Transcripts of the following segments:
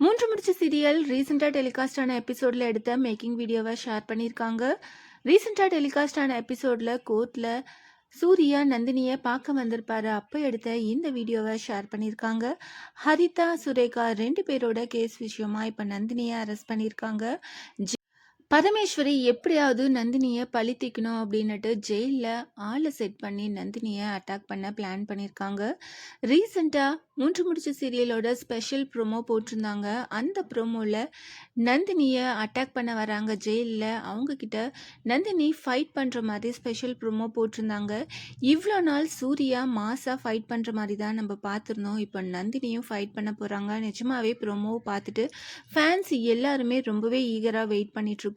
மூன்று முடிச்சு சீரியல் ரீசெண்டாக டெலிகாஸ்ட் ஆன எபிசோடில் எடுத்த மேக்கிங் வீடியோவை ஷேர் பண்ணியிருக்காங்க. ரீசெண்டாக டெலிகாஸ்ட் ஆன எபிசோடில் கோர்ட்டில் சூர்யா நந்தினியை பார்க்க வந்திருப்பாரு. அப்போ எடுத்த இந்த வீடியோவை ஷேர் பண்ணியிருக்காங்க. ஹரிதா சுரேகா 2 பேரோட கேஸ் விஷயமா இப்போ நந்தினியை அரெஸ்ட் பண்ணியிருக்காங்க. பரமேஸ்வரி எப்படியாவது நந்தினியை பழி தீக்கணும் அப்படின்னுட்டு ஜெயிலில் ஆளை செட் பண்ணி நந்தினியை அட்டாக் பண்ண பிளான் பண்ணியிருக்காங்க. ரீசெண்டாக மூன்று முடிச்சு சீரியலோட ஸ்பெஷல் ப்ரோமோ போட்டிருந்தாங்க. அந்த ப்ரோமோவில் நந்தினியை அட்டாக் பண்ண வராங்க ஜெயிலில். அவங்கக்கிட்ட நந்தினி ஃபைட் பண்ணுற மாதிரி ஸ்பெஷல் ப்ரோமோ போட்டிருந்தாங்க. இவ்வளோ நாள் சூர்யா மாஸாக ஃபைட் பண்ணுற மாதிரி தான் நம்ம பார்த்துருந்தோம். இப்போ நந்தினியும் ஃபைட் பண்ண போகிறாங்க. நிஜமாவே ப்ரோமோவை பார்த்துட்டு ஃபேன்ஸ் எல்லாருமே ரொம்பவே ஈகராக வெயிட் பண்ணிகிட்ருக்கோம்.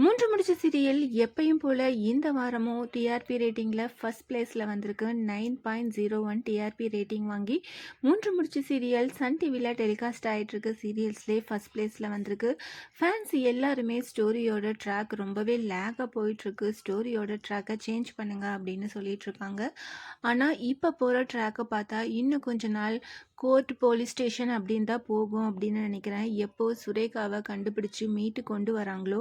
மூன்று முடிச்சு சீரியல் எப்பயும் போல் இந்த வாரமும் டிஆர்பி ரேட்டிங்கில் ஃபஸ்ட் பிளேஸில் வந்திருக்கு. 9.01 டிஆர்பி ரேட்டிங் வாங்கி மூன்று முடிச்சு சீரியல் சன் டிவியில் டெலிகாஸ்ட் ஆகிட்டுருக்கு சீரியல்ஸ்லேயே ஃபஸ்ட் பிளேஸில் வந்திருக்கு. ஃபேன்ஸ் எல்லாருமே ஸ்டோரியோட ட்ராக் ரொம்பவே லேகாக போயிட்டுருக்கு, ஸ்டோரியோட ட்ராக்கை சேஞ்ச் பண்ணுங்க அப்படின்னு சொல்லிகிட்ருக்காங்க. ஆனால் இப்போ போகிற ட்ராக்கை பார்த்தா இன்னும் கொஞ்ச நாள் கோர்ட் போலீஸ் ஸ்டேஷன் அப்படின்னு தான் போகும் அப்படின்னு நினைக்கிறேன். எப்போ சுரேகாவை கண்டுபிடிச்சி மீட்டு கொண்டு வராங்களோ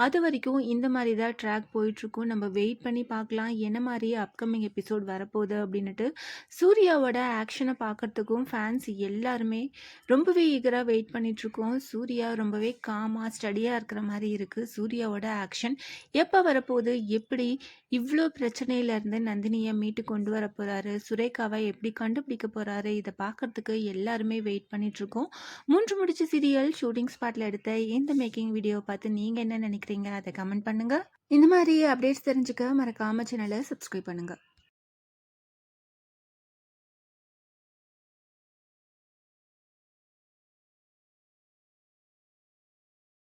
அது வரைக்கும் இந்த மாதிரி தான் ட்ராக் போயிட்டுருக்கும். நம்ம வெயிட் பண்ணி பார்க்கலாம் என்ன மாதிரி அப்கமிங் எபிசோட் வரப்போகுது அப்படின்ட்டு. சூர்யாவோட ஆக்ஷனை பார்க்குறதுக்கும் ஃபேன்ஸ் எல்லாருமே ரொம்பவே ஈகராக வெயிட் பண்ணிகிட்ருக்கோம். சூர்யா ரொம்பவே காமாக ஸ்டடியாக இருக்கிற மாதிரி இருக்குது. சூர்யாவோட ஆக்ஷன் எப்போ வரப்போகுது, எப்படி இவ்வளோ பிரச்சனையிலேருந்து நந்தினியை மீட்டு கொண்டு வர போகிறாரு, சுரேகாவை எப்படி கண்டுபிடிக்க போகிறாரு, இதை பார்க்குறதுக்கு எல்லாருமே வெயிட் பண்ணிகிட்ருக்கோம். மூன்று முடிச்சு சீரியல் ஷூட்டிங் ஸ்பாட்டில் எடுத்த இந்த மேக்கிங் வீடியோ பார்த்து நீங்கள் என்ன நினைக்கிறீங்க அதை கமெண்ட் பண்ணுங்கள். இந்த மாதிரி அப்டேட்ஸ் தெரிஞ்சுக்க மறக்காம சேனலை சப்ஸ்கிரைப் பண்ணுங்கள்.